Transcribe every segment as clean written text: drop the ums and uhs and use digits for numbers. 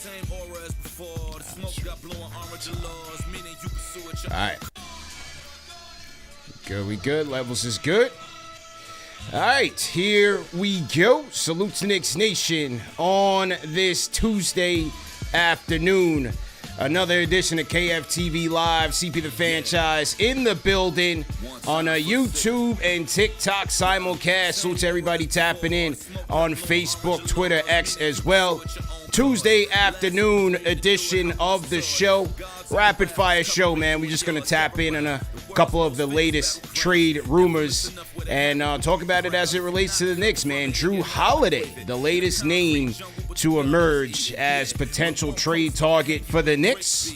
All right. Good, we good. Levels is good. All right, here we go. Salute to Knicks Nation on this Tuesday afternoon. Another edition of KFTV Live, CP the Franchise in the building on a YouTube and TikTok simulcast. Salute to everybody tapping in on Facebook, Twitter, X as well. Tuesday afternoon edition of the show. Rapid fire show, man. We're just going to tap in on a couple of the latest trade rumors and talk about it as it relates to the Knicks, man. Jrue Holiday, the latest name to emerge as potential trade target for the Knicks,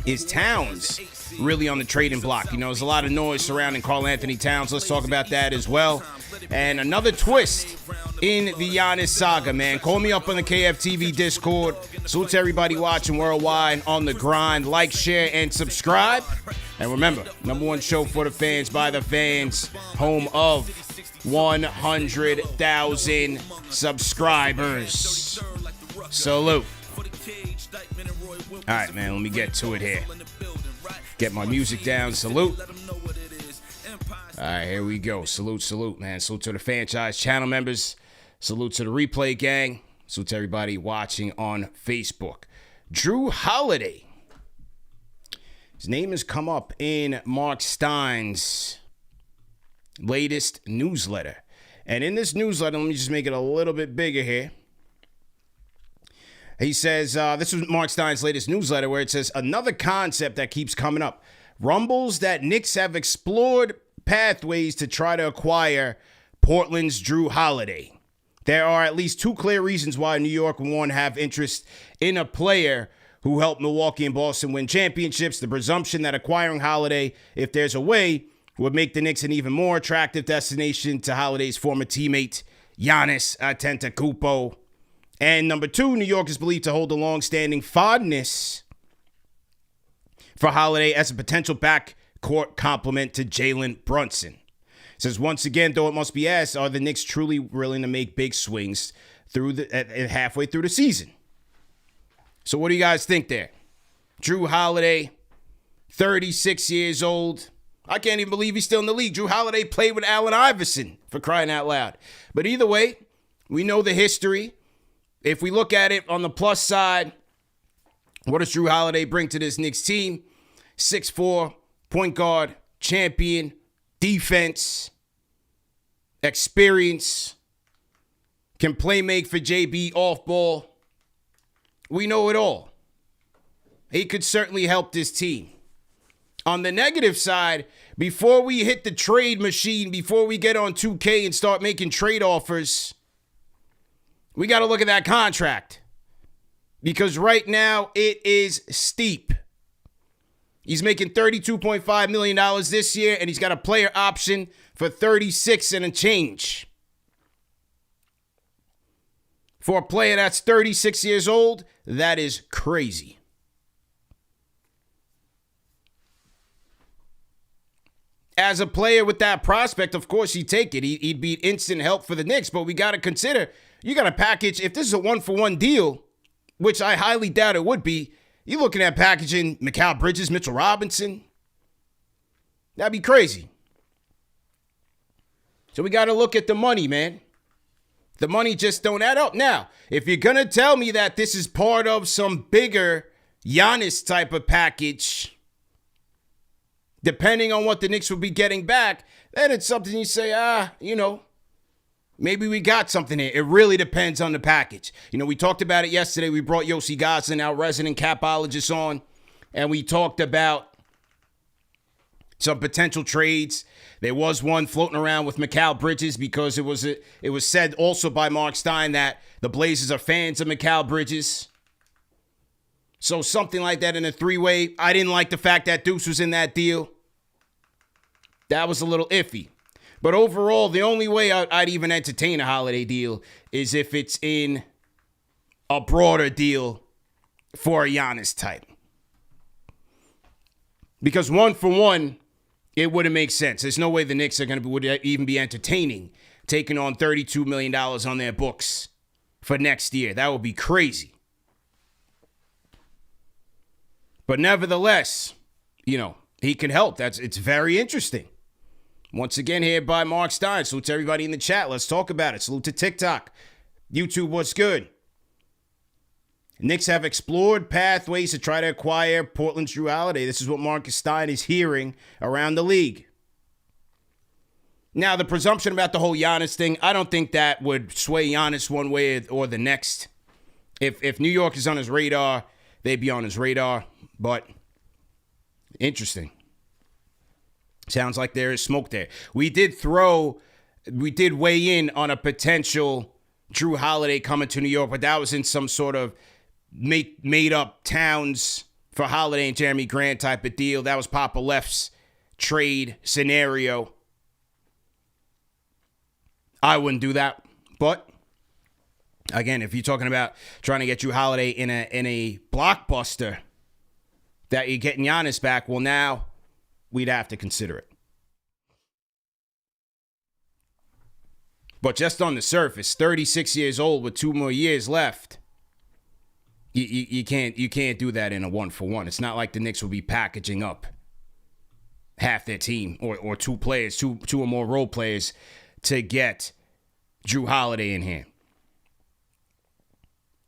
is Towns really on the trading block. You know, there's a lot of noise surrounding Karl-Anthony Towns. Let's talk about that as well. And another twist in the Giannis saga, man. Call me up on the KFTV Discord. Salute to everybody watching worldwide on the grind. Like, share, and subscribe. And remember, number one show for the fans, by the fans, home of 100,000 subscribers. Salute. All right, man, let me get to it here. Get my music down. Salute. All right, here we go. Salute, man. Salute to the franchise channel members. Salute to the replay gang. Salute to everybody watching on Facebook. Jrue Holiday. His name has come up in Mark Stein's latest newsletter. And in this newsletter, let me just make it a little bit bigger here. He says, this was Mark Stein's latest newsletter where it says, another concept that keeps coming up. Rumbles that Knicks have explored pathways to try to acquire Portland's Jrue Holiday. There are at least two clear reasons why New York would want to have interest in a player who helped Milwaukee and Boston win championships. The presumption that acquiring Holiday, if there's a way, would make the Knicks an even more attractive destination to Holiday's former teammate, Giannis Antetokounmpo. And number two, New York is believed to hold a long-standing fondness for Holiday as a potential backcourt complement to Jalen Brunson. It says, once again, though it must be asked, are the Knicks truly willing to make big swings through halfway through the season? So what do you guys think there? Jrue Holiday, 36 years old. I can't even believe he's still in the league. Jrue Holiday played with Allen Iverson, for crying out loud. But either way, we know the history. If we look at it on the plus side, what does Jrue Holiday bring to this Knicks team? 6'4", point guard, champion, defense, experience, can play make for JB off ball. We know it all. He could certainly help this team. On the negative side, before we hit the trade machine, before we get on 2K and start making trade offers, we got to look at that contract. Because right now, it is steep. He's making $32.5 million this year, and he's got a player option for $36 and a change. For a player that's 36 years old, that is crazy. As a player with that prospect, of course, he'd take it. He'd be instant help for the Knicks, but we got to consider, you got to package, if this is a one-for-one deal, which I highly doubt it would be, you're looking at packaging Mikal Bridges, Mitchell Robinson. That'd be crazy. So we got to look at the money, man. The money just don't add up. Now, if you're going to tell me that this is part of some bigger Giannis type of package, depending on what the Knicks will be getting back, then it's something you say, maybe we got something here. It really depends on the package. You know, we talked about it yesterday. We brought Yossi Goslin, our resident capologist, on, and we talked about some potential trades. There was one floating around with Mikal Bridges because it was said also by Mark Stein that the Blazers are fans of Mikal Bridges. So something like that in a three-way. I didn't like the fact that Deuce was in that deal. That was a little iffy. But overall, the only way I'd even entertain a Holiday deal is if it's in a broader deal for a Giannis type. Because one for one, it wouldn't make sense. There's no way the Knicks would even be entertaining taking on $32 million on their books for next year. That would be crazy. But nevertheless, he can help. It's very interesting. Once again, here by Mark Stein. Salute to everybody in the chat. Let's talk about it. Salute to TikTok. YouTube, what's good? Knicks have explored pathways to try to acquire Portland's Jrue Holiday. This is what Marcus Stein is hearing around the league. Now, the presumption about the whole Giannis thing, I don't think that would sway Giannis one way or the next. If New York is on his radar, they'd be on his radar. But interesting. Sounds like there is smoke there. We did weigh in on a potential Jrue Holiday coming to New York, but that was in some sort of made up Towns for Holiday and Jeremy Grant type of deal. That was Papa Left's trade scenario. I wouldn't do that. But again, if you're talking about trying to get Jrue Holiday in a blockbuster that you're getting Giannis back, well, now we'd have to consider it. But just on the surface, 36 years old with 2 more years left, you can't do that in a 1-for-1. It's not like the Knicks will be packaging up half their team or two players, two or more role players to get Jrue Holiday in here.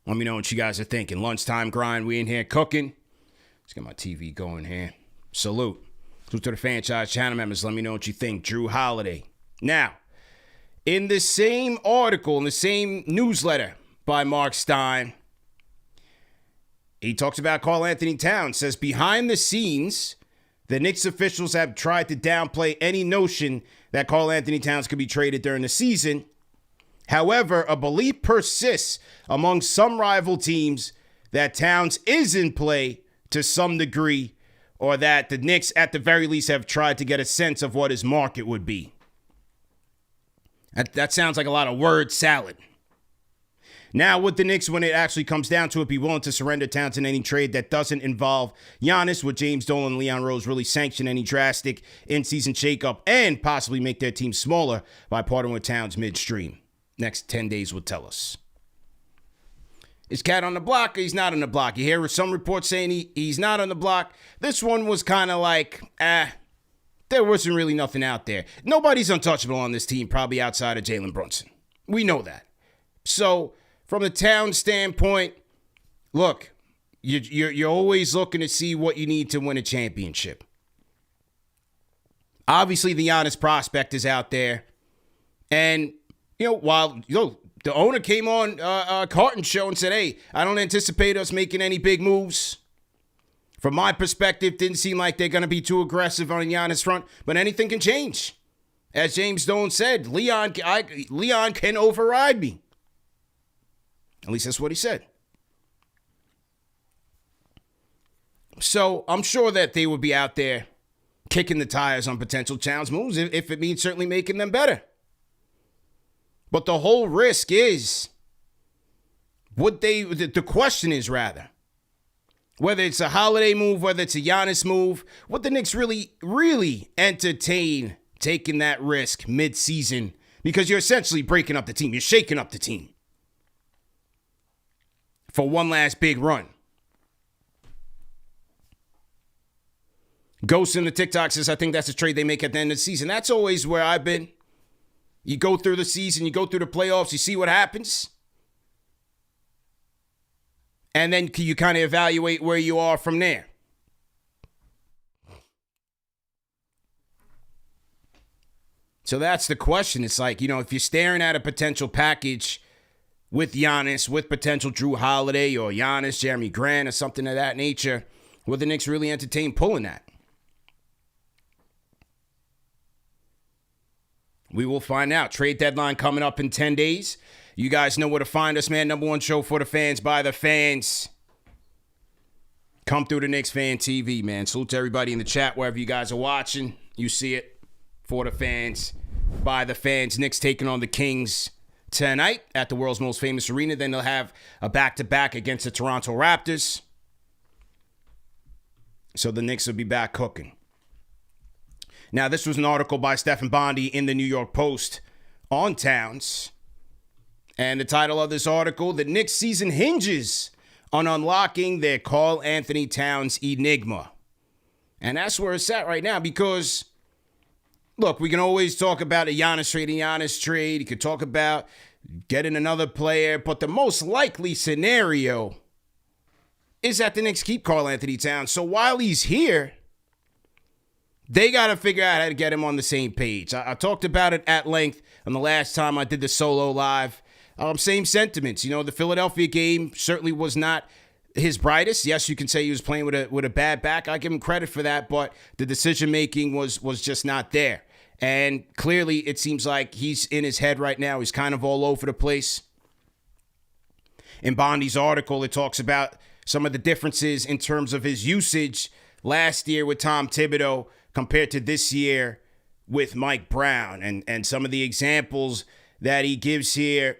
Let me know what you guys are thinking. Lunchtime grind, we in here cooking. Let's get my TV going here. Salute. Salute to the franchise channel members. Let me know what you think. Jrue Holiday. Now, in the same article, in the same newsletter by Mark Stein, he talks about Karl-Anthony Towns. Says, behind the scenes, the Knicks officials have tried to downplay any notion that Karl-Anthony Towns could be traded during the season. However, a belief persists among some rival teams that Towns is in play to some degree, or that the Knicks, at the very least, have tried to get a sense of what his market would be. That sounds like a lot of word salad. Now, would the Knicks, when it actually comes down to it, be willing to surrender Towns in any trade that doesn't involve Giannis? Would James Dolan and Leon Rose really sanction any drastic in-season shakeup and possibly make their team smaller by parting with Towns midstream? Next 10 days will tell us. Is KAT on the block or he's not on the block? You hear some reports saying he's not on the block. This one was kind of like, there wasn't really nothing out there. Nobody's untouchable on this team, probably outside of Jalen Brunson. We know that. So, from the Towns standpoint, look, you're always looking to see what you need to win a championship. Obviously, the Giannis prospect is out there. And, while the owner came on Carton's show and said, hey, I don't anticipate us making any big moves. From my perspective, didn't seem like they're going to be too aggressive on the Giannis front, but anything can change. As James Dolan said, Leon can override me. At least that's what he said. So I'm sure that they would be out there kicking the tires on potential Towns moves if it means certainly making them better. But the whole risk is, the question is rather, whether it's a Holiday move, whether it's a Giannis move, would the Knicks really, really entertain taking that risk mid-season? Because you're essentially breaking up the team. You're shaking up the team for one last big run. Ghost in the TikTok says, I think that's a trade they make at the end of the season. That's always where I've been. You go through the season, you go through the playoffs, you see what happens. And then you kind of evaluate where you are from there. So that's the question. It's like, if you're staring at a potential package with Giannis, with potential Jrue Holiday or Giannis, Jeremy Grant or something of that nature, will the Knicks really entertain pulling that? We will find out. Trade deadline coming up in 10 days. You guys know where to find us, man. Number one show for the fans, by the fans. Come through to KnicksFanTV, man. Salute to everybody in the chat, wherever you guys are watching. You see it. For the fans, by the fans. Knicks taking on the Kings tonight at the world's most famous arena. Then they'll have a back-to-back against the Toronto Raptors. So the Knicks will be back cooking. Now, this was an article by Stephen Bondi in the New York Post on Towns. And the title of this article, the Knicks season hinges on unlocking their Karl-Anthony Towns enigma. And that's where it's at right now because, look, we can always talk about a Giannis trade. You could talk about getting another player, but the most likely scenario is that the Knicks keep Karl-Anthony Towns. So while he's here, they got to figure out how to get him on the same page. I talked about it at length on the last time I did the solo live. Same sentiments. You know, the Philadelphia game certainly was not his brightest. Yes, you can say he was playing with a bad back. I give him credit for that, but the decision-making was just not there. And clearly, it seems like he's in his head right now. He's kind of all over the place. In Bondi's article, it talks about some of the differences in terms of his usage last year with Tom Thibodeau compared to this year with Mike Brown. And some of the examples that he gives here.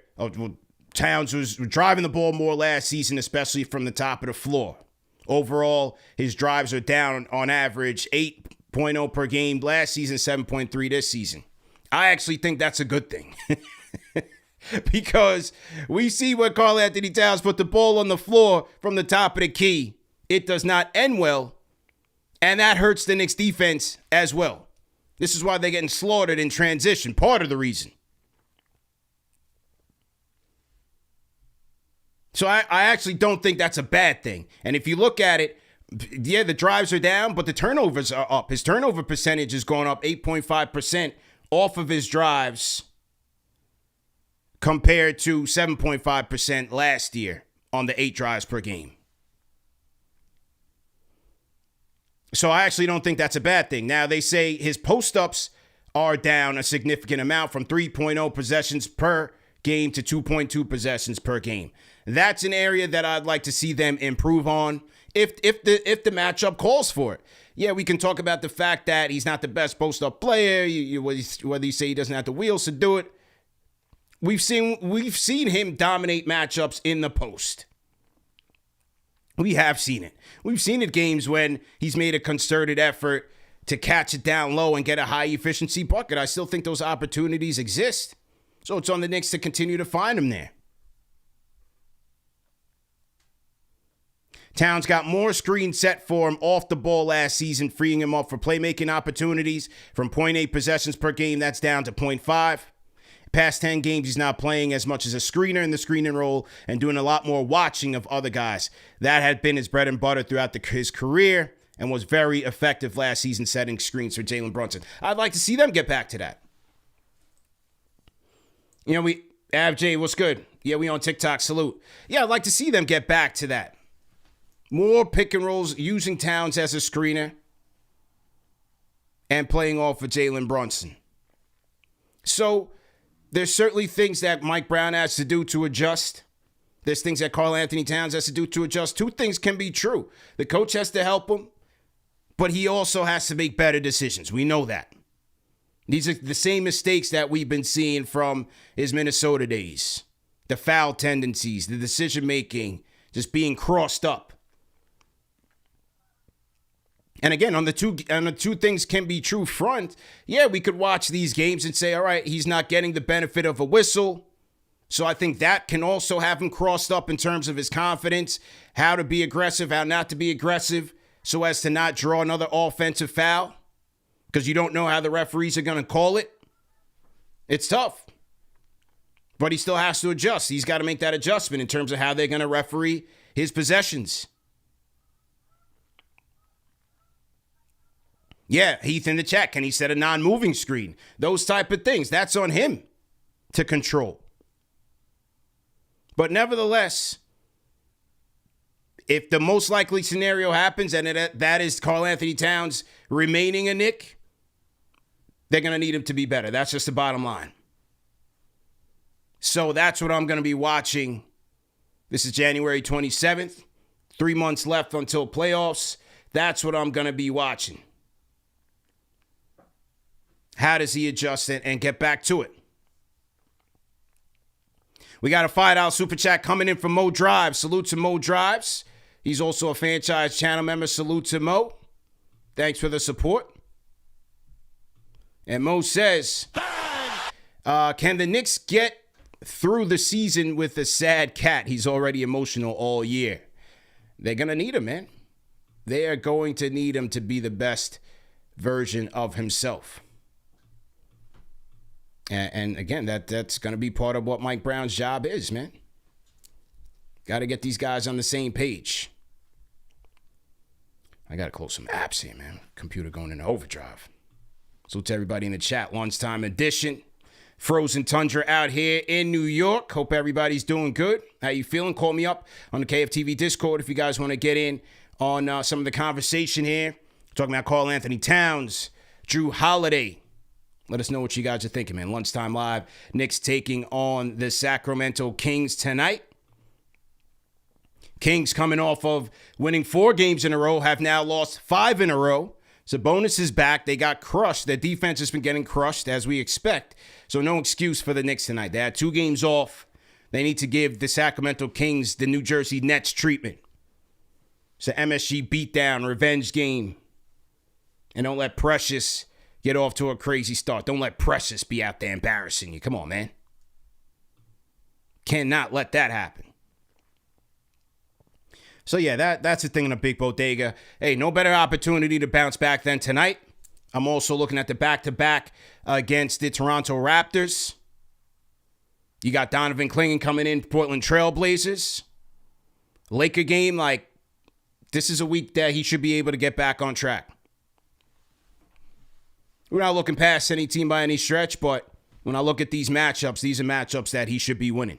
Towns was driving the ball more last season, especially from the top of the floor. Overall, his drives are down on average 8.0 per game last season, 7.3 this season. I actually think that's a good thing. Because we see when Karl-Anthony Towns put the ball on the floor from the top of the key, it does not end well, and that hurts the Knicks defense as well. This is why they're getting slaughtered in transition, part of the reason. So I actually don't think that's a bad thing. And if you look at it, yeah, the drives are down, but the turnovers are up. His turnover percentage is going up 8.5% off of his drives compared to 7.5% last year on the 8 drives per game. So I actually don't think that's a bad thing. Now, they say his post-ups are down a significant amount from 3.0 possessions per game to 2.2 possessions per game. That's an area that I'd like to see them improve on if the matchup calls for it. Yeah, we can talk about the fact that he's not the best post-up player, whether you say he doesn't have the wheels to do it. We've seen him dominate matchups in the post. We have seen it. We've seen it games when he's made a concerted effort to catch it down low and get a high-efficiency bucket. I still think those opportunities exist. So it's on the Knicks to continue to find him there. Towns got more screens set for him off the ball last season, freeing him up for playmaking opportunities. From 0.8 possessions per game, that's down to 0.5. Past 10 games, he's not playing as much as a screener in the screening role and doing a lot more watching of other guys. That had been his bread and butter throughout his career and was very effective last season setting screens for Jalen Brunson. I'd like to see them get back to that. You know, Av what's good? Yeah, we on TikTok, salute. Yeah, I'd like to see them get back to that. More pick and rolls using Towns as a screener and playing off of Jalen Brunson. So there's certainly things that Mike Brown has to do to adjust. There's things that Karl-Anthony Towns has to do to adjust. Two things can be true. The coach has to help him, but he also has to make better decisions. We know that. These are the same mistakes that we've been seeing from his Minnesota days. The foul tendencies, the decision-making, just being crossed up. And again, on the two things can be true front, yeah, we could watch these games and say, all right, he's not getting the benefit of a whistle. So I think that can also have him crossed up in terms of his confidence, how to be aggressive, how not to be aggressive, so as to not draw another offensive foul, because you don't know how the referees are going to call it. It's tough. But he still has to adjust. He's got to make that adjustment in terms of how they're going to referee his possessions. Yeah, Heath in the chat, can he set a non-moving screen? Those type of things. That's on him to control. But nevertheless, if the most likely scenario happens and that is Karl-Anthony Towns remaining a Knick, they're going to need him to be better. That's just the bottom line. So that's what I'm going to be watching. This is January 27th. 3 months left until playoffs. That's what I'm going to be watching. How does he adjust it and get back to it? We got a $5 super chat coming in from Mo Drives. Salute to Mo Drives. He's also a franchise channel member. Salute to Mo. Thanks for the support. And Mo says, can the Knicks get through the season with a sad cat? He's already emotional all year. they're going to need him, man. They are going to need him to be the best version of himself. And again, that's going to be part of what Mike Brown's job is, man. Got to get these guys on the same page. I got to close some apps here, man. Computer going into overdrive. So to everybody in the chat, lunchtime edition. Frozen tundra out here in New York. Hope everybody's doing good. How you feeling? Call me up on the KFTV Discord if you guys want to get in on some of the conversation here. Talking about Karl-Anthony Towns, Jrue Holiday. Let us know what you guys are thinking, man. Lunchtime live. Knicks taking on the Sacramento Kings tonight. Kings coming off of winning 4 games in a row, have now lost 5 in a row. Sabonis is back. They got crushed. Their defense has been getting crushed, as we expect. So no excuse for the Knicks tonight. They had 2 games off. They need to give the Sacramento Kings the New Jersey Nets treatment. It's an MSG beatdown, revenge game. And don't let Precious get off to a crazy start. Don't let Precious be out there embarrassing you. Come on, man. Cannot let that happen. So, yeah, that's the thing in a big bodega. Hey, no better opportunity to bounce back than tonight. I'm also looking at the back-to-back against the Toronto Raptors. You got Donovan Clingan coming in, Portland Trail Blazers. Laker game, like, this is a week that he should be able to get back on track. We're not looking past any team by any stretch, but when I look at these matchups, these are matchups that he should be winning.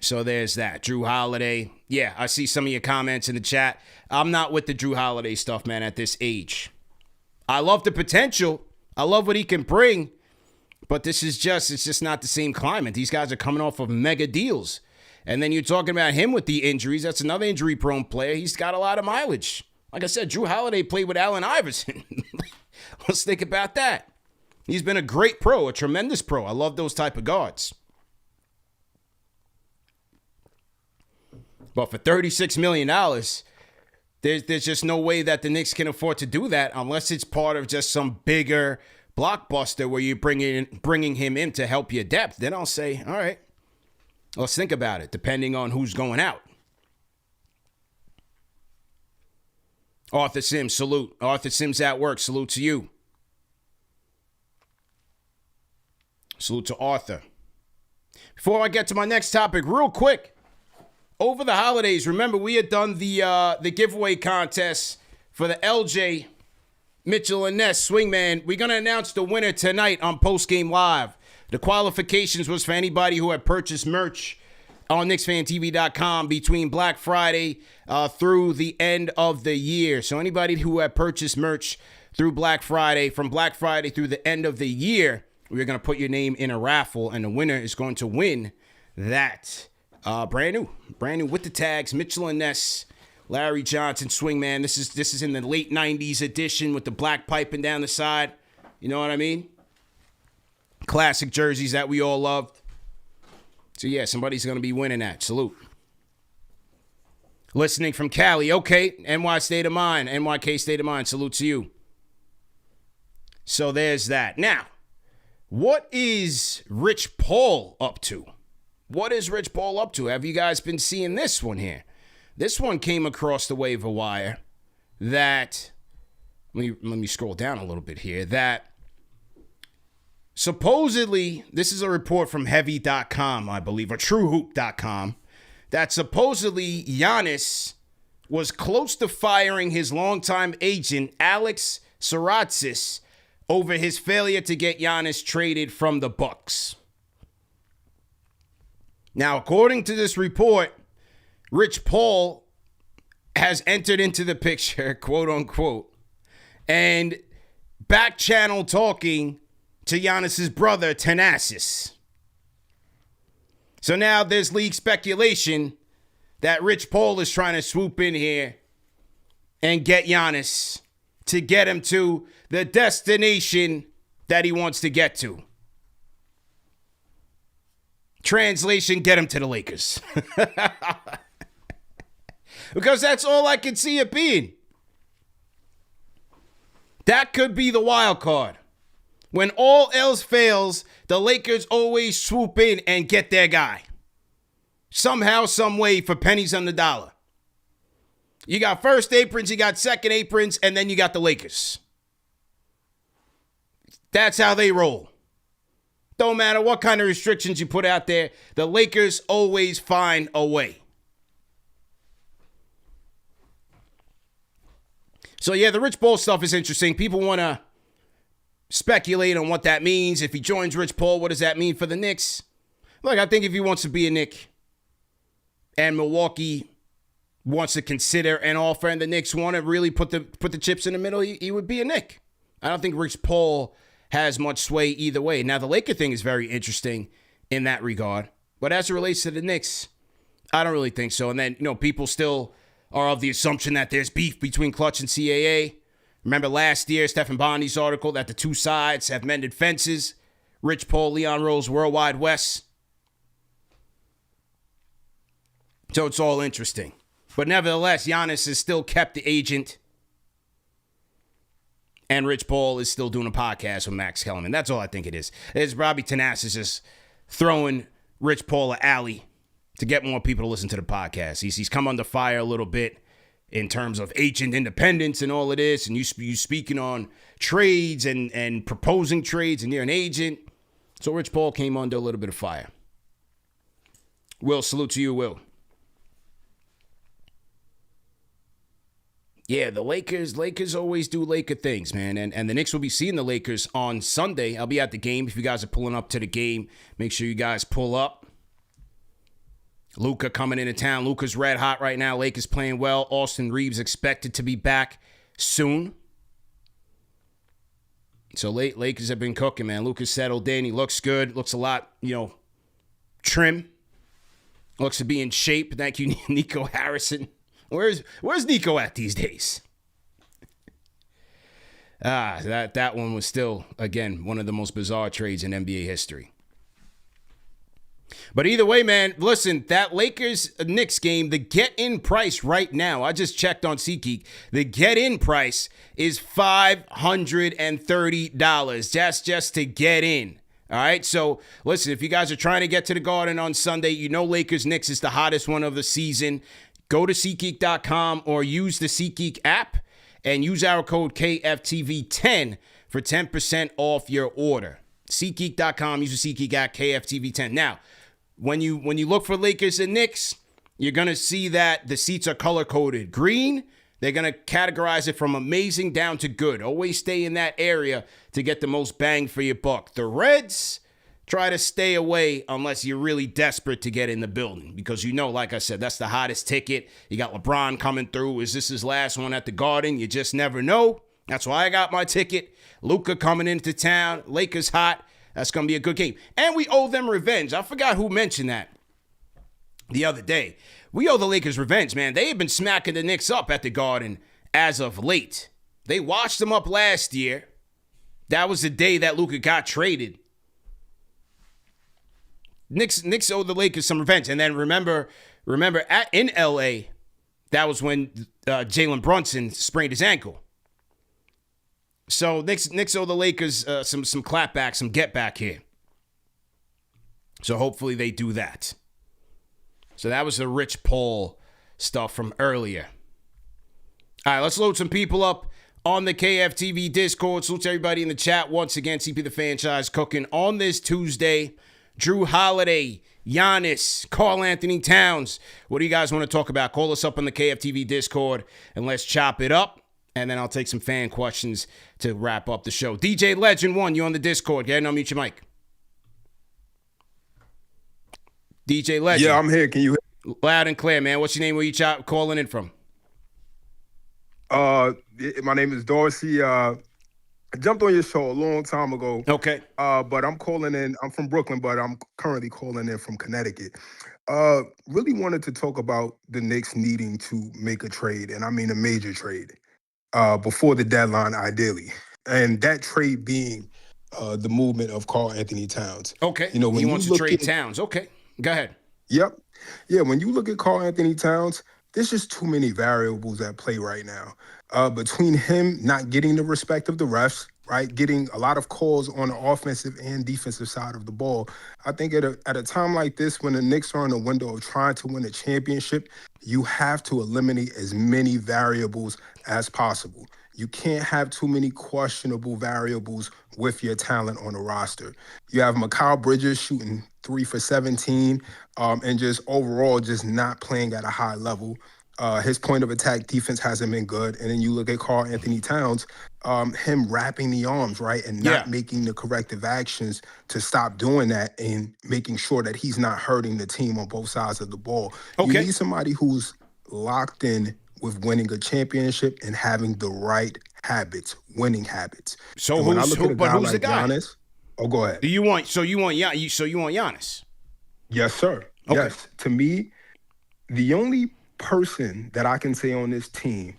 So there's that. Jrue Holiday. Yeah, I see some of your comments in the chat. I'm not with the Jrue Holiday stuff, man, at this age. I love the potential. I love what he can bring. But it's just not the same climate. These guys are coming off of mega deals. And then you're talking about him with the injuries. That's another injury-prone player. He's got a lot of mileage. Like I said, Jrue Holiday played with Allen Iverson. Let's think about that. He's been a great pro, a tremendous pro. I love those type of guards. But for $36 million, there's just no way that the Knicks can afford to do that unless it's part of just some bigger blockbuster where you're bringing him in to help your depth. Then I'll say, all right, let's think about it, depending on who's going out. Arthur Sims, salute. Arthur Sims at work, salute to you. Salute to Arthur. Before I get to my next topic, real quick, over the holidays, remember we had done the giveaway contest for the LJ Mitchell and Ness Swingman. We're going to announce the winner tonight on Postgame Live. The qualifications was for anybody who had purchased merch on KnicksFanTV.com between Black Friday through the end of the year. So anybody who had purchased merch through Black Friday, from Black Friday through the end of the year, we're going to put your name in a raffle, and the winner is going to win that brand new with the tags, Mitchell and Ness, Larry Johnson Swingman. This is in the late 90s edition with the black piping down the side. You know what I mean? Classic jerseys that we all loved. So, yeah, somebody's going to be winning that. Salute. Listening from Cali. Okay, NY State of Mind. NYK State of Mind. Salute to you. So, there's that. Now, what is Rich Paul up to? What is Rich Paul up to? Have you guys been seeing this one here? This one came across the waiver wire that, let me scroll down a little bit here, that supposedly, this is a report from Heavy.com, I believe, or TrueHoop.com, that supposedly Giannis was close to firing his longtime agent, Alex Saratzis, over his failure to get Giannis traded from the Bucks. Now, according to this report, Rich Paul has entered into the picture, quote unquote, and back channel talking to Giannis's brother, Thanasis. So now there's league speculation that Rich Paul is trying to swoop in here and get Giannis to get him to the destination that he wants to get to. Translation, get him to the Lakers. Because that's all I can see it being. That could be the wild card. When all else fails, the Lakers always swoop in and get their guy. Somehow, some way, for pennies on the dollar. You got first aprons, you got second aprons, and then you got the Lakers. That's how they roll. Don't matter what kind of restrictions you put out there, the Lakers always find a way. So, yeah, the Rich Paul stuff is interesting. People want to speculate on what that means. If he joins Rich Paul, what does that mean for the Knicks? Look, I think if he wants to be a Knick and Milwaukee wants to consider an offer and the Knicks want to really put the chips in the middle, he would be a Knick. I don't think Rich Paul has much sway either way. Now, the Laker thing is very interesting in that regard. But as it relates to the Knicks, I don't really think so. And then, people still are of the assumption that there's beef between Clutch and CAA. Remember last year, Stephen Bondi's article that the two sides have mended fences. Rich Paul, Leon Rose, Worldwide West. So it's all interesting. But nevertheless, Giannis has still kept the agent. And Rich Paul is still doing a podcast with Max Kellerman. That's all I think it is. It's Robbie Tanas just throwing Rich Paul an alley to get more people to listen to the podcast. He's come under fire a little bit in terms of agent independence and all of this. And you speaking on trades and proposing trades, and you're an agent. So Rich Paul came under a little bit of fire. Will, salute to you, Will. Yeah, the Lakers always do Laker things, man. And the Knicks will be seeing the Lakers on Sunday. I'll be at the game. If you guys are pulling up to the game, make sure you guys pull up. Luka coming into town. Luka's red hot right now. Lakers playing well. Austin Reeves expected to be back soon. So Lakers have been cooking, man. Luka's settled in. He looks good. Looks a lot, trim. Looks to be in shape. Thank you, Nico Harrison. Where's Nico at these days? That one was still, again, one of the most bizarre trades in NBA history. But either way, man, listen, that Lakers-Knicks game, the get-in price right now, I just checked on SeatGeek, the get-in price is $530. That's just to get in. All right, so listen, if you guys are trying to get to the Garden on Sunday, Lakers-Knicks is the hottest one of the season. Go to SeatGeek.com or use the SeatGeek app and use our code KFTV10 for 10% off your order. SeatGeek.com, use the SeatGeek app, KFTV10. Now, when you look for Lakers and Knicks, you're going to see that the seats are color-coded. Green, they're going to categorize it from amazing down to good. Always stay in that area to get the most bang for your buck. The Reds, try to stay away unless you're really desperate to get in the building. Because like I said, that's the hottest ticket. You got LeBron coming through. Is this his last one at the Garden? You just never know. That's why I got my ticket. Luka coming into town. Lakers hot. That's going to be a good game. And we owe them revenge. I forgot who mentioned that the other day. We owe the Lakers revenge, man. They have been smacking the Knicks up at the Garden as of late. They washed them up last year. That was the day that Luka got traded. Knicks owe the Lakers some revenge. And then remember in L.A., that was when Jalen Brunson sprained his ankle. So Knicks owe the Lakers some clapback, some get back here. So hopefully they do that. So that was the Rich Paul stuff from earlier. All right, let's load some people up on the KFTV Discord. Salute to everybody in the chat. Once again, CP the Franchise cooking on this Tuesday. Jrue Holiday, Giannis, Karl-Anthony Towns. What do you guys want to talk about? Call us up on the KFTV Discord and let's chop it up. And then I'll take some fan questions to wrap up the show. DJ Legend 1, you on the Discord. Go ahead and unmute your mic. DJ Legend. Yeah, I'm here. Can you hear me? Loud and clear, man. What's your name? Where you calling in from? My name is Dorsey. I jumped on your show a long time ago. Okay. But I'm calling in. I'm from Brooklyn, but I'm currently calling in from Connecticut. Really wanted to talk about the Knicks needing to make a trade, and I mean a major trade, before the deadline, ideally. And that trade being the movement of Karl-Anthony Towns. Okay. When he wants to trade Towns. Okay. Go ahead. Yep. Yeah, when you look at Karl-Anthony Towns, there's just too many variables at play right now. Between him not getting the respect of the refs, right? Getting a lot of calls on the offensive and defensive side of the ball. I think at a time like this, when the Knicks are in a window of trying to win a championship, you have to eliminate as many variables as possible. You can't have too many questionable variables with your talent on the roster. You have Mikal Bridges shooting 3 for 17, and just overall just not playing at a high level. His point of attack defense hasn't been good. And then you look at Karl-Anthony Towns, him wrapping the arms, right, and not making the corrective actions to stop doing that and making sure that he's not hurting the team on both sides of the ball. You need somebody who's locked in with winning a championship and having the right habits, winning habits. So who's the guy? Giannis, go ahead. You want Giannis? Yes, sir. Okay. Yes. To me, the only person that I can say on this team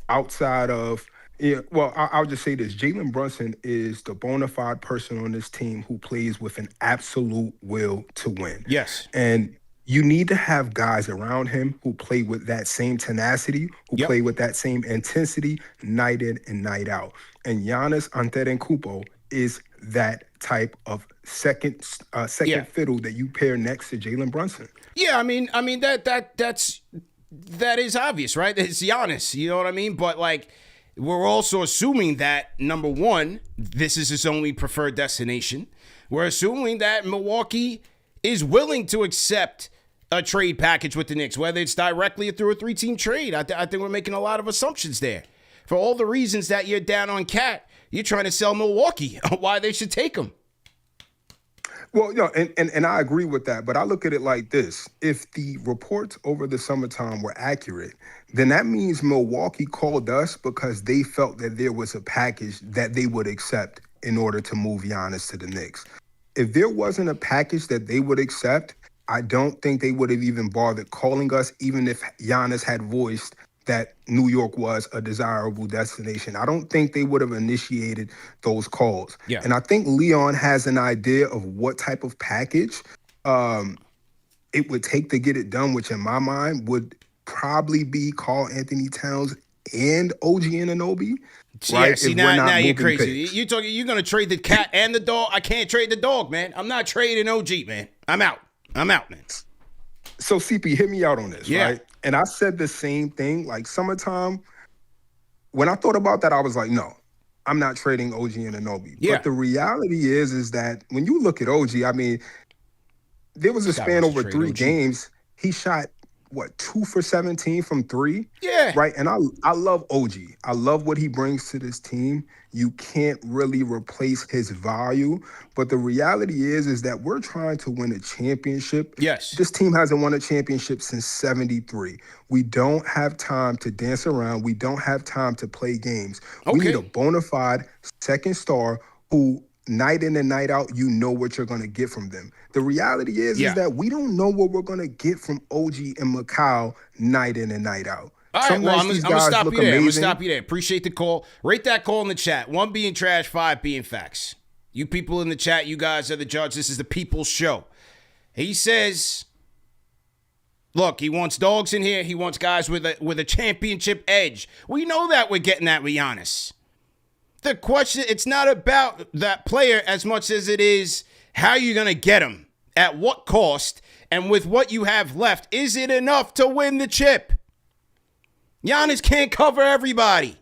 outside of, I'll just say this. Jalen Brunson is the bona fide person on this team who plays with an absolute will to win. Yes. And you need to have guys around him who play with that same tenacity, who play with that same intensity night in and night out. And Giannis Antetokounmpo is that type of second fiddle that you pair next to Jalen Brunson. Yeah, I mean that is obvious, right? It's Giannis, you know what I mean? But like, we're also assuming that, number one, this is his only preferred destination. We're assuming that Milwaukee is willing to accept a trade package with the Knicks, whether it's directly or through a 3-team trade. I think we're making a lot of assumptions there. For all the reasons that you're down on KAT, you're trying to sell Milwaukee why they should take him. Well, and I agree with that, but I look at it like this. If the reports over the summertime were accurate, then that means Milwaukee called us because they felt that there was a package that they would accept in order to move Giannis to the Knicks. If there wasn't a package that they would accept, I don't think they would have even bothered calling us, even if Giannis had voiced that New York was a desirable destination. I don't think they would have initiated those calls. Yeah. And I think Leon has an idea of what type of package it would take to get it done, which in my mind would probably be Karl-Anthony Towns and OG Anunoby. Right? Yeah, see, now you're crazy. You're going to trade the cat and the dog. I can't trade the dog, man. I'm not trading OG, man. I'm out, man. So, CP, hit me out on this, right? And I said the same thing, like summertime. When I thought about that, I was like, no, I'm not trading OG Anunoby. Yeah. But the reality is that when you look at OG, I mean, there was a span over 3 games. He shot, 2 for 17 from 3? Yeah. Right? And I love OG. I love what he brings to this team. You can't really replace his value. But the reality is that we're trying to win a championship. Yes. This team hasn't won a championship since 73. We don't have time to dance around. We don't have time to play games. We need a bona fide second star who night in and night out, you know what you're going to get from them. The reality is that we don't know what we're going to get from OG and Mikal night in and night out. All right, well, I'm going to stop you there. I'm going to stop you there. Appreciate the call. Rate that call in the chat. 1 being trash, 5 being facts. You people in the chat, you guys are the judge. This is the people's show. He says, look, he wants dogs in here. He wants guys with a championship edge. We know that we're getting that with Giannis. The question, it's not about that player as much as it is how you're going to get him, at what cost, and with what you have left. Is it enough to win the chip? Giannis can't cover everybody.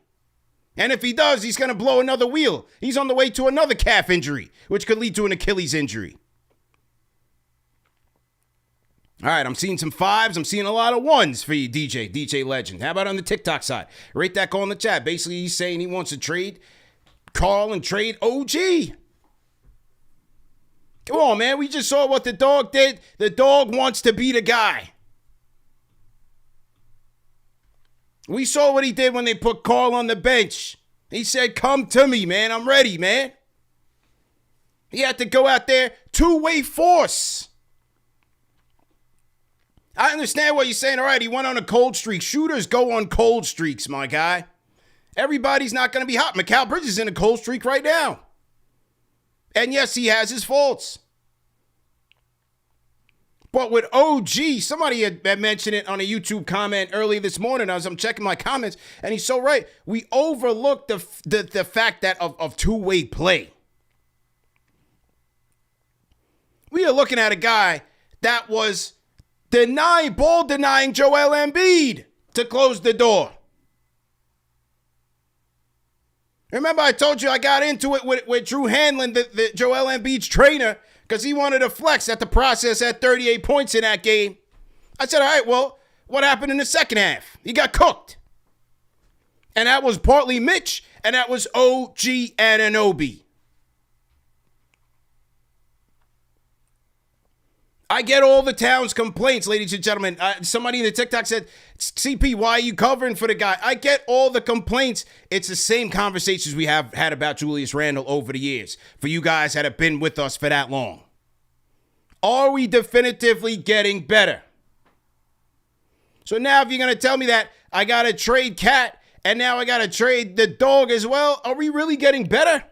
And if he does, he's going to blow another wheel. He's on the way to another calf injury, which could lead to an Achilles injury. All right, I'm seeing some 5s. I'm seeing a lot of 1s for you, DJ Legend. How about on the TikTok side? Rate that call in the chat. Basically, he's saying he wants to trade Karl and trade OG. Come on, man. We just saw what the dog did. The dog wants to be the guy. We saw what he did when they put Karl on the bench. He said, come to me, man. I'm ready, man. He had to go out there, two-way force. I understand what you're saying. All right, he went on a cold streak. Shooters go on cold streaks, my guy. Everybody's not going to be hot. Mikal Bridges is in a cold streak right now. And yes, he has his faults. But with OG, somebody had mentioned it on a YouTube comment early this morning as I'm checking my comments, and he's so right. We overlooked the fact that of two-way play. We are looking at a guy that was ball denying Joel Embiid to close the door. Remember I told you I got into it with Drew Hanlon, the Joel Embiid's trainer, because he wanted to flex at the process at 38 points in that game. I said, all right, well, what happened in the second half? He got cooked. And that was partly Mitch, and that was OG Anunoby. I get all the Towns complaints, ladies and gentlemen. Somebody in the TikTok said, CP, why are you covering for the guy? I get all the complaints. It's the same conversations we have had about Julius Randle over the years, for you guys that have been with us for that long. Are we definitively getting better? So now if you're going to tell me that I got to trade Cat and now I got to trade the dog as well, are we really getting better?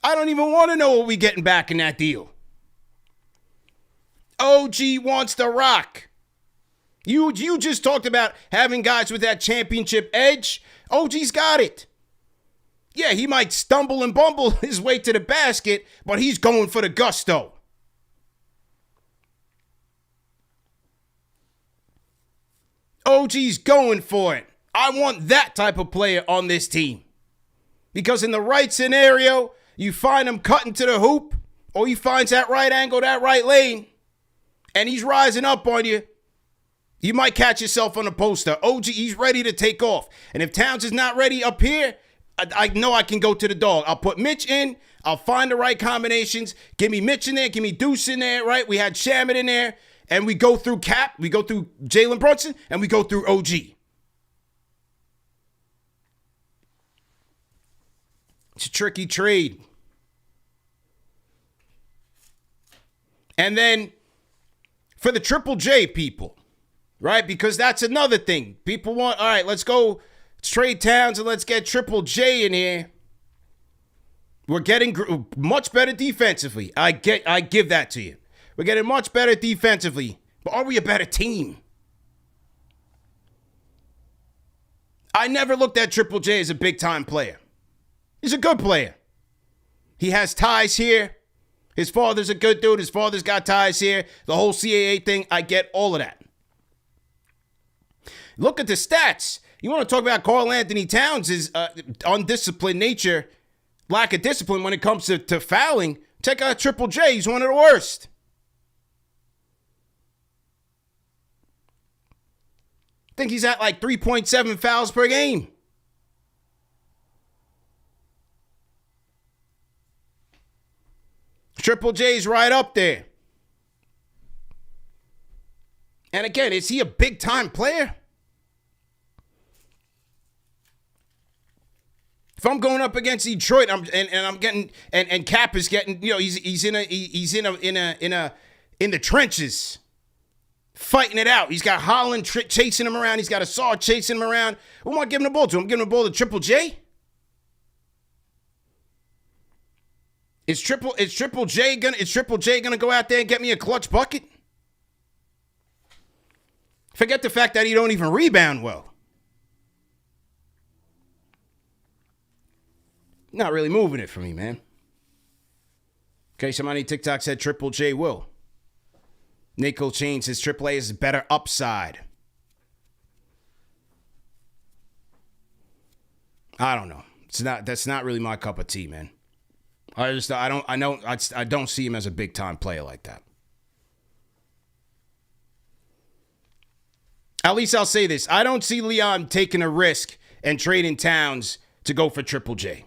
I don't even want to know what we're getting back in that deal. OG wants to rock. You just talked about having guys with that championship edge. OG's got it. Yeah, he might stumble and bumble his way to the basket, but he's going for the gusto. OG's going for it. I want that type of player on this team. Because in the right scenario, you find him cutting to the hoop, or he finds that right angle, that right lane, and he's rising up on you, you might catch yourself on a poster. OG, he's ready to take off. And if Towns is not ready up here, I know I can go to the dog. I'll put Mitch in. I'll find the right combinations. Give me Mitch in there. Give me Deuce in there, right? We had Shaman in there. And we go through Cap. We go through Jalen Brunson. And we go through OG. It's a tricky trade. And then for the Triple J people, right? Because that's another thing. People want, all right, let's trade Towns and let's get Triple J in here. We're getting much better defensively. I give that to you. We're getting much better defensively. But are we a better team? I never looked at Triple J as a big-time player. He's a good player. He has ties here. His father's a good dude. His father's got ties here. The whole CAA thing, I get all of that. Look at the stats. You want to talk about Karl-Anthony Towns' undisciplined nature, lack of discipline when it comes to fouling. Check out Triple J. He's one of the worst. I think he's at like 3.7 fouls per game. Triple J's right up there. And again, is he a big-time player? If I'm going up against Detroit, I'm getting Cap is getting, he's in the trenches, fighting it out. He's got Holland chasing him around. He's got Suade chasing him around. Who am I giving the ball to? I'm giving the ball to Triple J. Is Triple J gonna go out there and get me a clutch bucket? Forget the fact that he don't even rebound well. Not really moving it for me, man. Okay, somebody TikTok said Triple J will. Nico Chain says Triple A is better upside. I don't know. That's not really my cup of tea, man. I don't see him as a big time player like that. At least I'll say this. I don't see Leon taking a risk and trading Towns to go for Triple J.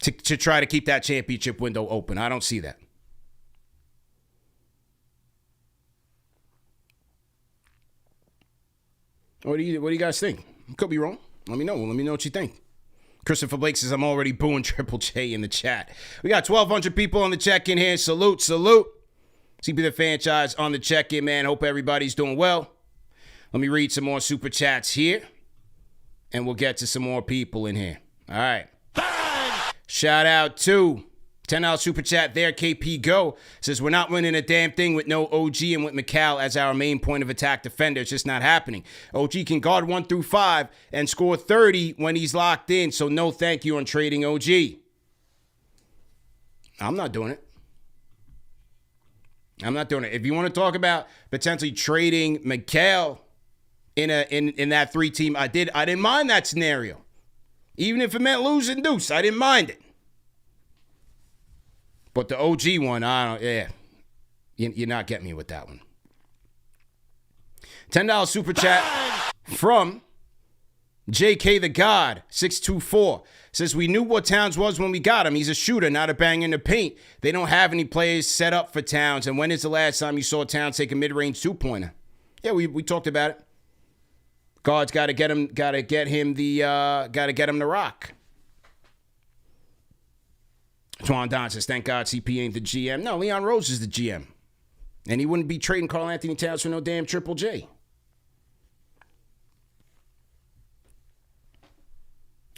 To try to keep that championship window open. I don't see that. What do you guys think? Could be wrong. Let me know. Let me know what you think. Christopher Blake says, I'm already booing Triple J in the chat. We got 1,200 people on the check-in here. Salute. CP the franchise on the check-in, man. Hope everybody's doing well. Let me read some more super chats here. And we'll get to some more people in here. All right. Shout out to $10 super chat there. KP Go says, we're not winning a damn thing with no OG and with McCall as our main point of attack defender. It's just not happening. OG can guard 1 through 5 and score 30 when he's locked in. So no thank you on trading OG. I'm not doing it. I'm not doing it. If you want to talk about potentially trading McCall in that 3-team, I didn't mind that scenario. Even if it meant losing Deuce, I didn't mind it. But the OG one, you're not getting me with that one. $10 super chat from JK the God 624 says, we knew what Towns was when we got him. He's a shooter, not a banger in the paint. They don't have any players set up for Towns. And when is the last time you saw Towns take a mid-range 2-pointer? Yeah, we talked about it. Guards got to get him the rock. Twan Don says, thank God CP ain't the GM. No, Leon Rose is the GM. And he wouldn't be trading Karl-Anthony Towns for no damn Triple J.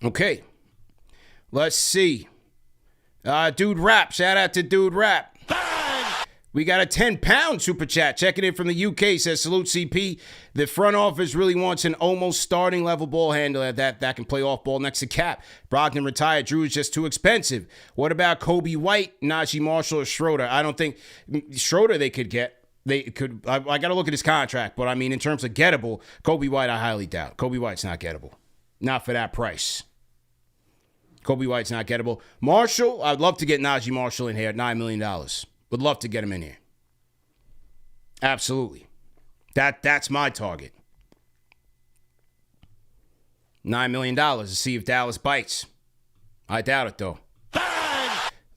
Okay. Let's see. Dude Rap. Shout out to Dude Rap. We got a 10-pound super chat checking in from the UK. Says, salute CP. The front office really wants an almost starting level ball handler that can play off ball next to Cap. Brogdon retired. Jrue is just too expensive. What about Kobe White, Najee Marshall, or Schroeder? I don't think Schroeder they could get. They could. I got to look at his contract. But I mean, in terms of gettable, Kobe White, I highly doubt. Kobe White's not gettable. Not for that price. Kobe White's not gettable. Marshall, I'd love to get Najee Marshall in here at $9 million. Would love to get him in here. Absolutely. That's my target. $9 million to see if Dallas bites. I doubt it, though.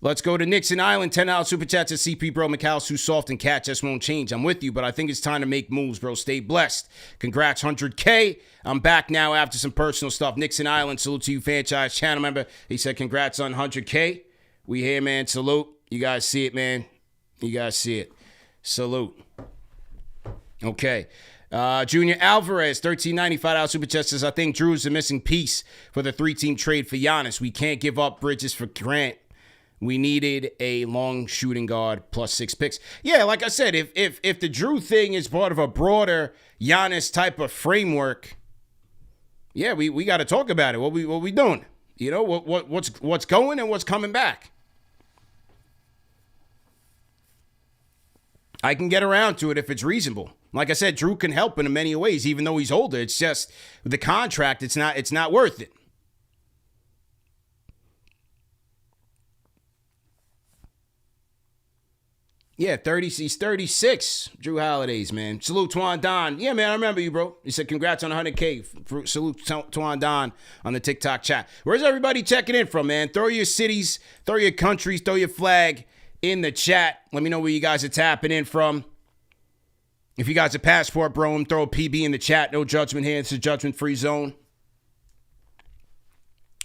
Let's go to Knicks and Island. $10 super chat to CP, bro. McCall's too soft and Cat just won't change. I'm with you, but I think it's time to make moves, bro. Stay blessed. Congrats, 100K. I'm back now after some personal stuff. Knicks and Island, salute to you, franchise channel member. He said, congrats on 100K. We here, man. Salute. You guys see it, man. You guys see it. Salute. Okay. Junior Alvarez, $13.95 super chat says, I think Jrue's the missing piece for the 3-team trade for Giannis. We can't give up Bridges for Grant. We needed a long shooting guard plus 6 picks. Yeah, like I said, if the Jrue thing is part of a broader Giannis type of framework, yeah, we got to talk about it. What we doing? You know, what's going and what's coming back. I can get around to it if it's reasonable. Like I said, Jrue can help in many ways, even though he's older. It's just the contract. It's not worth it. Yeah, he's 36. Jrue Holidays, man. Salute Twan Don. Yeah, man, I remember you, bro. He said congrats on 100K. Salute Twan Don on the TikTok chat. Where's everybody checking in from, man? Throw your cities, throw your countries, throw your flag in the chat. Let me know where you guys are tapping in from. If you guys are passport, bro, throw a PB in the chat. No judgment here. It's a judgment-free zone.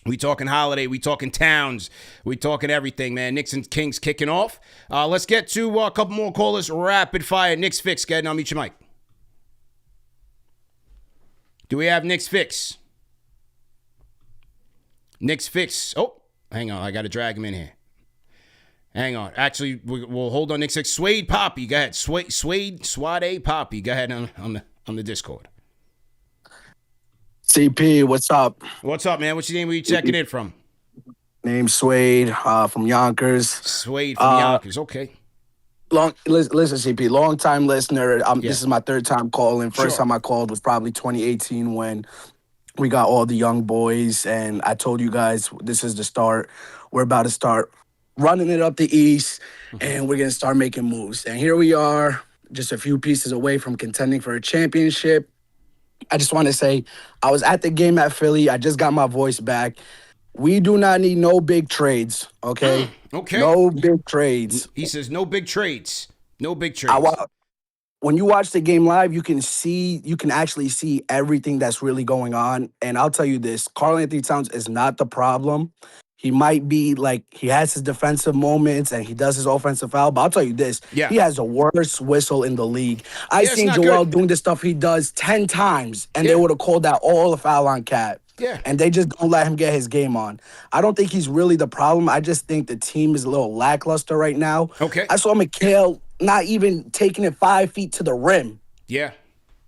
We talking Holiday. We talking Towns. We talking everything, man. Knicks and Kings kicking off. Let's get to a couple more callers. Rapid fire. Knicksfix. Go ahead and unmute your mic. Do we have Knicksfix? Knicksfix. Oh, hang on. I got to drag him in here. Hang on. Actually, we'll hold on Knicksfix. Suade Papi. Go ahead. Suade Papi. Go ahead on the Discord. CP, what's up? What's up, man? What's your name? Where you checking in from? Name's Suade, from Yonkers. Suade from Yonkers, okay. Listen, CP, long time listener. This is my third time calling. First time I called was probably 2018 when we got all the young boys, and I told you guys this is the start. We're about to start running it up the East, and we're going to start making moves. And here we are, just a few pieces away from contending for a championship. I just want to say, I was at the game at Philly. I just got my voice back. We do not need no big trades, okay? Okay. No big trades. He says no big trades. No big trades. When you watch the game live, you can actually see everything that's really going on. And I'll tell you this, Karl-Anthony Towns is not the problem. He might be he has his defensive moments and he does his offensive foul, but I'll tell you this, he has the worst whistle in the league. I've seen Joel doing the stuff he does 10 times, and they would have called that all a foul on Cat. Yeah. And they just don't let him get his game on. I don't think he's really the problem. I just think the team is a little lackluster right now. Okay. I saw Mikal not even taking it 5 feet to the rim. Yeah.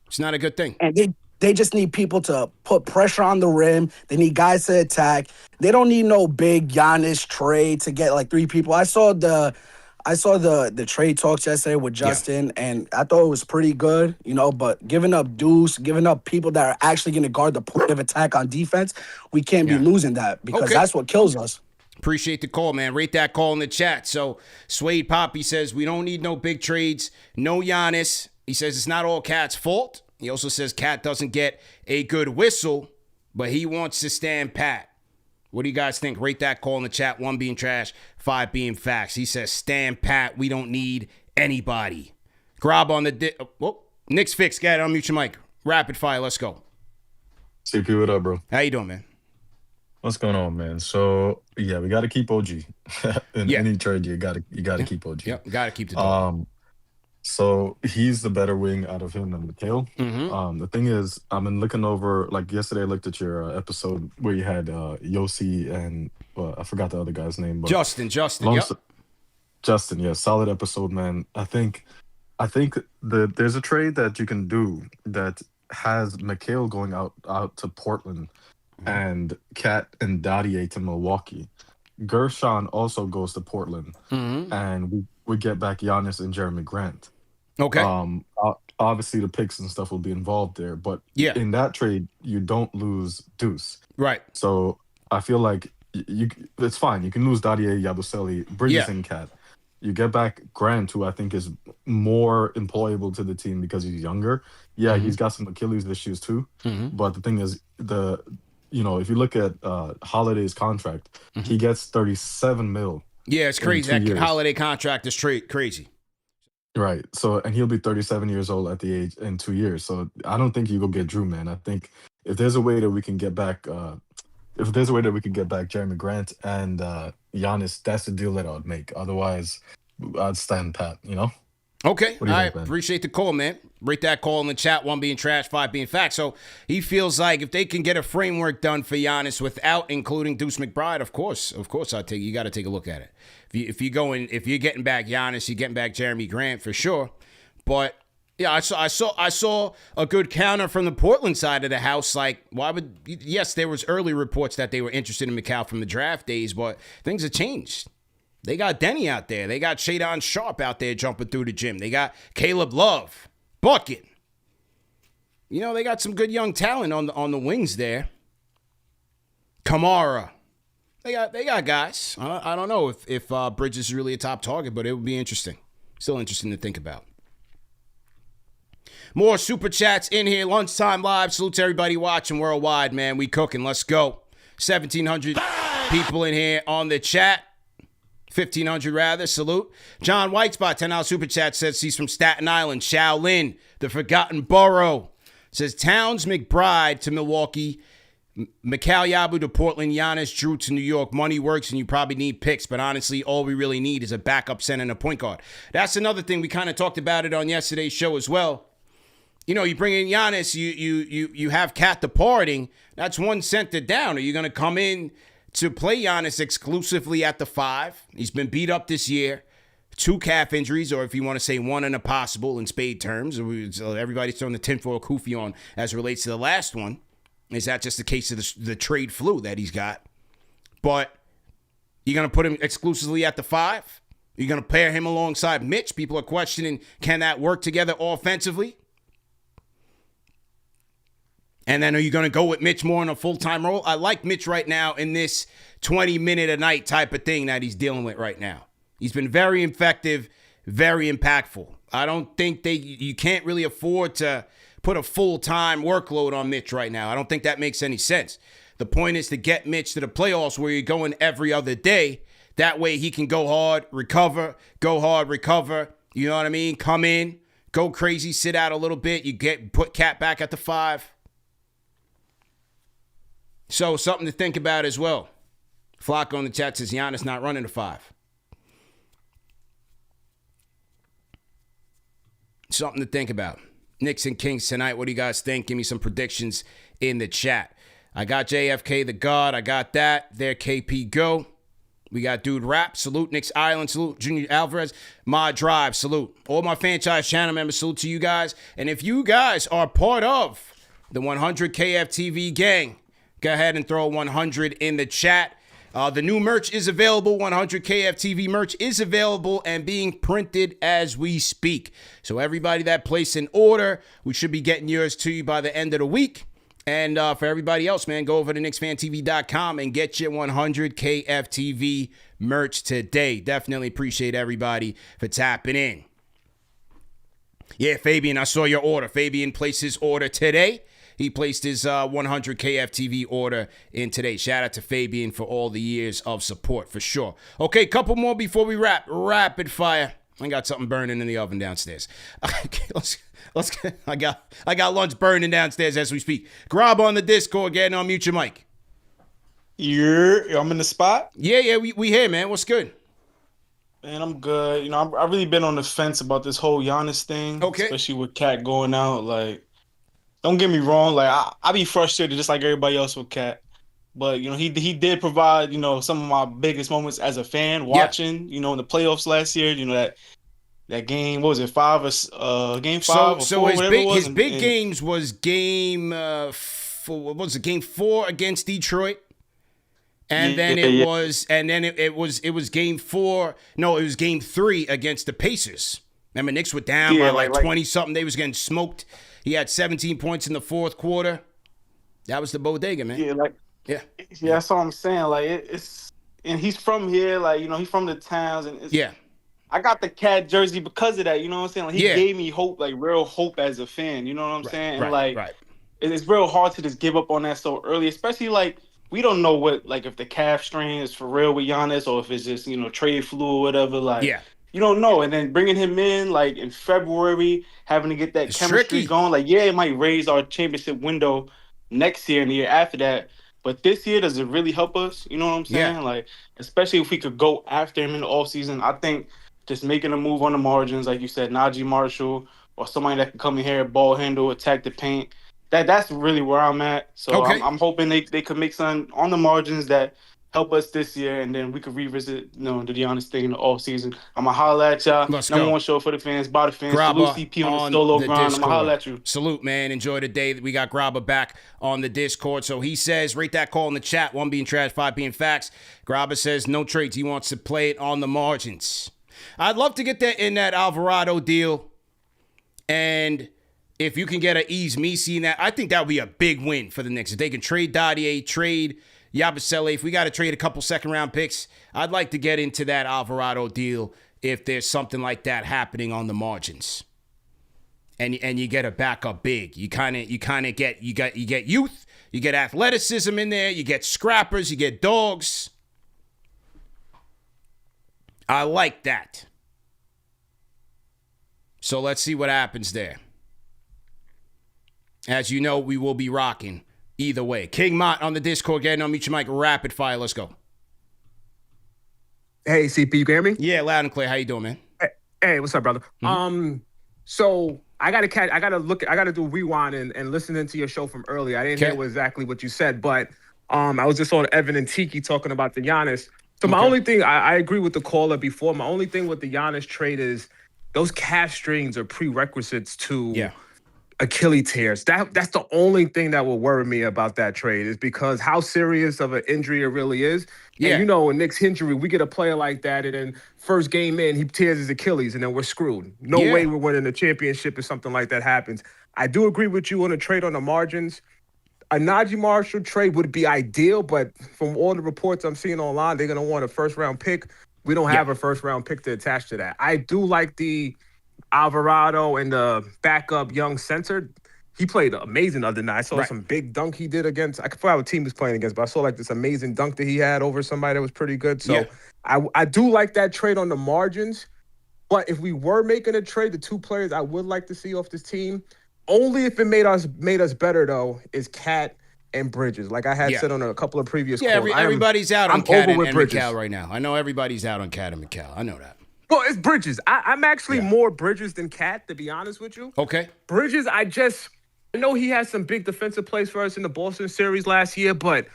It's not a good thing. And they just need people to put pressure on the rim. They need guys to attack. They don't need no big Giannis trade to get like 3 people. I saw the trade talks yesterday with Justin, and I thought it was pretty good, but giving up Deuce, giving up people that are actually going to guard the point of attack on defense, we can't be losing that because that's what kills us. Appreciate the call, man. Rate that call in the chat. So Suade Papi says, we don't need no big trades, no Giannis. He says it's not all KAT's fault. He also says KAT doesn't get a good whistle, but he wants to stand pat. What do you guys think? Rate that call in the chat. 1 being trash, 5 being facts. He says, stand pat. We don't need anybody. Grabba on the... Knicksfix, got it. Unmute your mic. Rapid fire. Let's go. CP, what up, bro? How you doing, man? What's going on, man? So, yeah, we got to keep OG. In any trade, you got to keep OG. Yep, got to keep the dog. So he's the better wing out of him and Mikal. The thing is, I've been looking over, like yesterday I looked at your episode where you had Yossi and I forgot the other guy's name. But Justin, Justin, yeah, solid episode, man. I think there's a trade that you can do that has Mikal going out to Portland and KAT and Dadier to Milwaukee. Gershon also goes to Portland, and we get back Giannis and Jeremy Grant. Okay. Obviously the picks and stuff will be involved there, but in that trade you don't lose Deuce. Right. So I feel like it's fine. You can lose Dadier, Yabusele, Bridges, and KAT. You get back Grant, who I think is more employable to the team because he's younger. Yeah, he's got some Achilles issues too. But the thing is, if you look at Holiday's contract, he gets 37 mil. Yeah, it's crazy. That Holiday contract is crazy. Right. So, and he'll be 37 years old at the age in 2 years. So I don't think you go get Jrue, man. I think if there's a way that we can get back, Jeremy Grant and Giannis, that's the deal that I would make. Otherwise, I'd stand pat, Okay. I appreciate the call, man. Rate that call in the chat. 1 being trash, 5 being fact. So he feels like if they can get a framework done for Giannis without including Deuce McBride, of course, you got to take a look at it. If you're getting back Giannis, you're getting back Jeremy Grant for sure. But yeah, I saw a good counter from the Portland side of the house. Like, yes, there was early reports that they were interested in Mikal from the draft days, but things have changed. They got Denny out there. They got Shadon Sharp out there jumping through the gym. They got Caleb Love, bucket. They got some good young talent on the wings there. Kamara. They got guys. I don't know if Bridges is really a top target, but it would be interesting. Still interesting to think about. More super chats in here. Lunchtime live. Salute to everybody watching worldwide, man. We cooking. Let's go. 1,700 people in here on the chat. 1,500 rather. Salute. John Whitespot, $10 super chat, says he's from Staten Island. Shaolin, the forgotten borough. Says Towns, McBride to Milwaukee. Mikal Yabu to Portland. Giannis, Jrue to New York. Money works and you probably need picks, but honestly, all we really need is a backup center and a point guard. That's another thing. We kind of talked about it on yesterday's show as well. You bring in Giannis, you have KAT departing. That's one center down. Are you going to come in to play Giannis exclusively at the 5? He's been beat up this year. 2 calf injuries, or if you want to say 1 and a possible in spade terms. Everybody's throwing the tinfoil kufi on as it relates to the last one. Is that just the case of the trade flu that he's got? But you're going to put him exclusively at the 5? You're going to pair him alongside Mitch? People are questioning, can that work together offensively? And then are you going to go with Mitch more in a full-time role? I like Mitch right now in this 20-minute-a-night type of thing that he's dealing with right now. He's been very effective, very impactful. I don't think you can't really afford to put a full-time workload on Mitch right now. I don't think that makes any sense. The point is to get Mitch to the playoffs where you're going every other day. That way he can go hard, recover, go hard, recover. You know what I mean? Come in, go crazy, sit out a little bit. Put KAT back at the 5. So something to think about as well. Flacco in the chat says Giannis not running the 5. Something to think about. Knicks and Kings tonight. What do you guys think? Give me some predictions in the chat. I got JFK the God. I got that. There, KP Go. We got Dude Rap. Salute. Knicks Island. Salute. Junior Alvarez. Mod Drive. Salute. All my franchise channel members. Salute to you guys. And if you guys are part of the 100 KFTV gang, go ahead and throw 100 in the chat. The new merch is available. 100 KFTV merch is available and being printed as we speak. So everybody that placed an order, we should be getting yours to you by the end of the week. And for everybody else, man, go over to KnicksFanTV.com and get your 100 KFTV merch today. Definitely appreciate everybody for tapping in. Yeah, Fabian, I saw your order. Fabian placed his order today. He placed his 100 KFTV order in today. Shout out to Fabian for all the years of support, for sure. Okay, couple more before we wrap. Rapid fire. I got something burning in the oven downstairs. Okay, let's get, I got lunch burning downstairs as we speak. Grabba on the Discord, getting on mute your mic. I'm in the spot. Yeah, we here, man. What's good? Man, I'm good. You know, I've really been on the fence about this whole Giannis thing. Okay. Especially with KAT going out. Like, don't get me wrong. Like, I be frustrated just like everybody else with KAT. But, you know, he did provide, you know, some of my biggest moments as a fan watching, you know, in the playoffs last year, you know, that game, what was it, game 5 So his big games was game 4 against Detroit? And then it was game 4. No, it was game 3 against the Pacers. Remember, Knicks were down by like 20-something. They was getting smoked. He had 17 points in the fourth quarter. That was the bodega, man. Yeah, that's all I'm saying. Like, it's and he's from here. Like, you know, he's from the towns. And I got the KAT jersey because of that. You know what I'm saying? Like, he gave me hope, like real hope as a fan. You know what I'm saying? And it's real hard to just give up on that so early, especially like, we don't know what, like, if the calf strain is for real with Giannis or if it's just, you know, trade flu or whatever. Like, you don't know. And then bringing him in, like, in February, having to get that chemistry going. Like, yeah, it might raise our championship window next year and the year after that. But this year, does it really help us? You know what I'm saying? Yeah. Like, especially if we could go after him in the offseason. I think just making a move on the margins, like you said, Najee Marshall, or somebody that can come in here, ball handle, attack the paint. That's really where I'm at. So I'm hoping they could make something on the margins that help us this year, and then we could revisit, you know, the Giannis thing in the offseason. I'm going to holler at y'all. Number one show for the fans, by the fans. Grabba Salute CP on the solo grind. I'm going to holler at you. Salute, man. Enjoy the day that we got Grabba back on the Discord. So he says, rate that call in the chat. 1 being trash, 5 being facts. Grabba says, no trades. He wants to play it on the margins. I'd love to get that in that Alvarado deal. And if you can get an ease me seeing that, I think that would be a big win for the Knicks. If they can trade Dadier, trade Yabusele, if we got to trade a couple second-round picks, I'd like to get into that Alvarado deal if there's something like that happening on the margins. And you get a backup big. You get youth, you get athleticism in there, you get scrappers, you get dogs. I like that. So let's see what happens there. As you know, we will be rocking either way. King Mott on the Discord, getting on mute your mic, rapid fire. Let's go. Hey, CP, you can hear me? Yeah, loud and clear. How you doing, man? Hey, what's up, brother? So I gotta do a rewind and listening to your show from earlier. I didn't hear exactly what you said, but I was just on Evan and Tiki talking about the Giannis. So my only thing, I agree with the caller before. My only thing with the Giannis trade is those calf strings are prerequisites to Achilles tears. That's the only thing that will worry me about that trade, is because how serious of an injury it really is. Yeah. And you know, in Knicks injury, we get a player like that, and then first game in, he tears his Achilles, and then we're screwed. No way we're winning the championship if something like that happens. I do agree with you on a trade on the margins. A Najee Marshall trade would be ideal, but from all the reports I'm seeing online, they're going to want a first-round pick. We don't have a first-round pick to attach to that. I do like the Alvarado and the backup young center. He played amazing the other night. I saw some big dunk he did against, I forgot what team he was playing against, but I saw like this amazing dunk that he had over somebody that was pretty good. So I do like that trade on the margins. But if we were making a trade, the two players I would like to see off this team, only if it made us better though, is KAT and Bridges. Like I had said on a couple of previous calls. Everybody's out on KAT and Mikal right now. I know everybody's out on KAT and Mikal. I know that. Well, it's Bridges. I'm actually more Bridges than KAT, to be honest with you. Okay. Bridges, I know he had some big defensive plays for us in the Boston series last year, but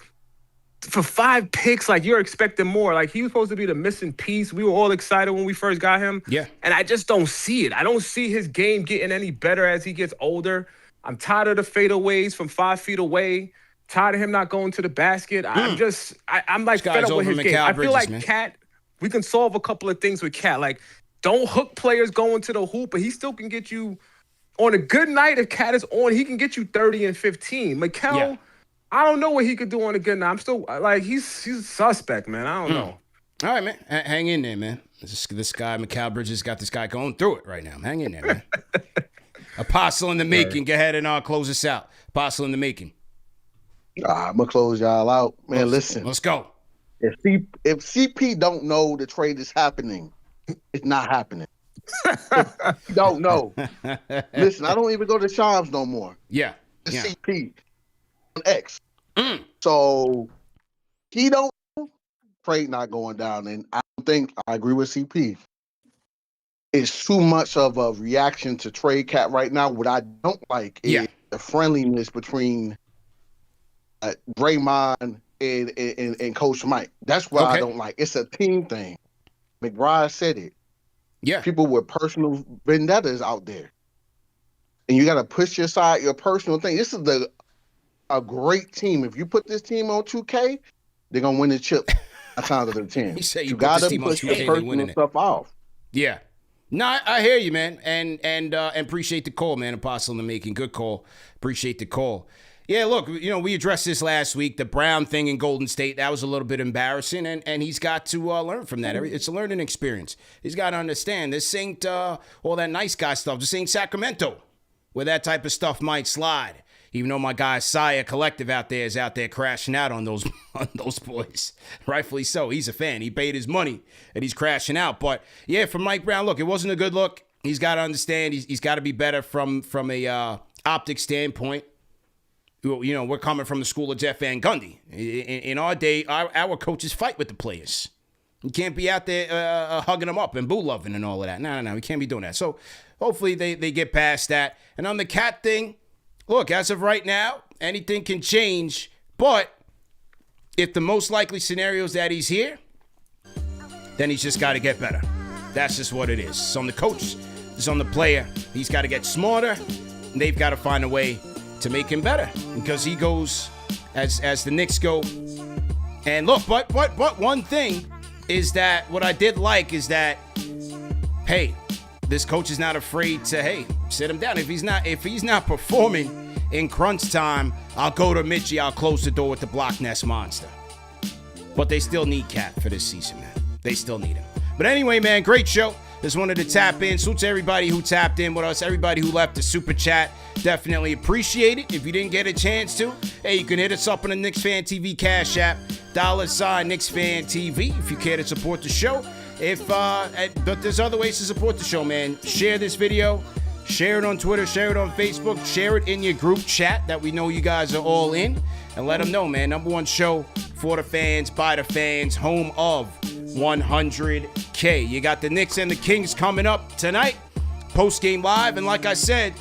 for 5 picks, like, you're expecting more. Like, he was supposed to be the missing piece. We were all excited when we first got him. Yeah. And I just don't see it. I don't see his game getting any better as he gets older. I'm tired of the fadeaways from 5 feet away. Tired of him not going to the basket. I'm like fed up with his game. I feel like KAT, we can solve a couple of things with KAT. Like, don't hook players going to the hoop, but he still can get you on a good night. If KAT is on, he can get you 30 and 15. Mikal, I don't know what he could do on a good night. I'm still like, he's a suspect, man. I don't know. All right, man. Hang in there, man. This guy, Mikal Bridges, got this guy going through it right now. Hang in there, man. Apostle in the making. Go ahead and close us out. Apostle in the making. I'm gonna close y'all out, man. Listen, let's go. If CP don't know the trade is happening, it's not happening. Don't know. Listen, I don't even go to Shams no more. Yeah. The CP on X. So he don't know, trade not going down, and I don't think I agree with CP. It's too much of a reaction to trade KAT right now. What I don't like is the friendliness between Draymond and Coach Mike. That's what I don't like. It's a team thing. McBride said it. Yeah. People with personal vendettas out there. And you got to push aside your personal thing. This is a great team. If you put this team on 2K, they're going to win the chip 9 times out of 10. You got to push your personal stuff off. Yeah. No, I hear you, man. And appreciate the call, man. Apostle in the making. Good call. Appreciate the call. Yeah, look, we addressed this last week. The Brown thing in Golden State, that was a little bit embarrassing, and he's got to learn from that. It's a learning experience. He's got to understand this ain't all that nice guy stuff. This ain't Sacramento, where that type of stuff might slide. Even though my guy Saya Collective is out there crashing out on those boys. Rightfully so. He's a fan. He paid his money, and he's crashing out. But, yeah, for Mike Brown, look, it wasn't a good look. He's got to understand. He's got to be better from a optic standpoint. We're coming from the school of Jeff Van Gundy. In our day, our coaches fight with the players. You can't be out there hugging them up and boo-loving and all of that. No, we can't be doing that. So hopefully they get past that. And on the KAT thing, look, as of right now, anything can change. But if the most likely scenario is that he's here, then he's just got to get better. That's just what it is. It's on the coach. It's on the player. He's got to get smarter. And they've got to find a way to make him better, because he goes as the Knicks go. And look, but one thing is that what I did like is that, hey, this coach is not afraid to sit him down. If he's not performing in crunch time, I'll go to Mitchie. I'll close the door with the block nest monster. But they still need KAT for this season, man. They still need him. But anyway, man, great show. Just wanted to tap in. Salute to everybody who tapped in with us, everybody who left the super chat. Definitely appreciate it. If you didn't get a chance to, hey, you can hit us up on the KnicksFanTV Cash App, $sign KnicksFanTV, if you care to support the show. But there's other ways to support the show, man. Share this video. Share it on Twitter. Share it on Facebook. Share it in your group chat that we know you guys are all in. And let them know, man. #1 show for the fans, by the fans, home of 100K. You got the Knicks and the Kings coming up tonight. Post-game live. And like I said,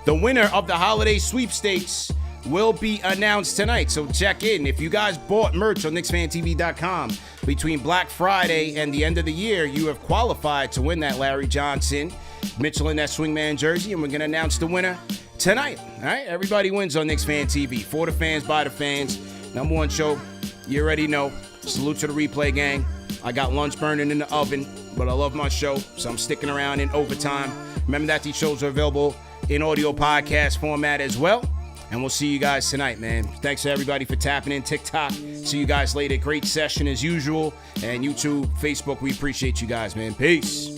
the winner of the holiday sweepstakes will be announced tonight. So check in. If you guys bought merch on KnicksFanTV.com between Black Friday and the end of the year, you have qualified to win that Larry Johnson Mitchell in that swingman jersey, and we're going to announce the winner tonight. All right? Everybody wins on Knicks Fan TV. For the fans, by the fans. #1 show. You already know. Salute to the replay gang. I got lunch burning in the oven, but I love my show, so I'm sticking around in overtime. Remember that these shows are available in audio podcast format as well. And we'll see you guys tonight, man. Thanks to everybody for tapping in. TikTok. See you guys later. Great session as usual. And YouTube, Facebook, we appreciate you guys, man. Peace.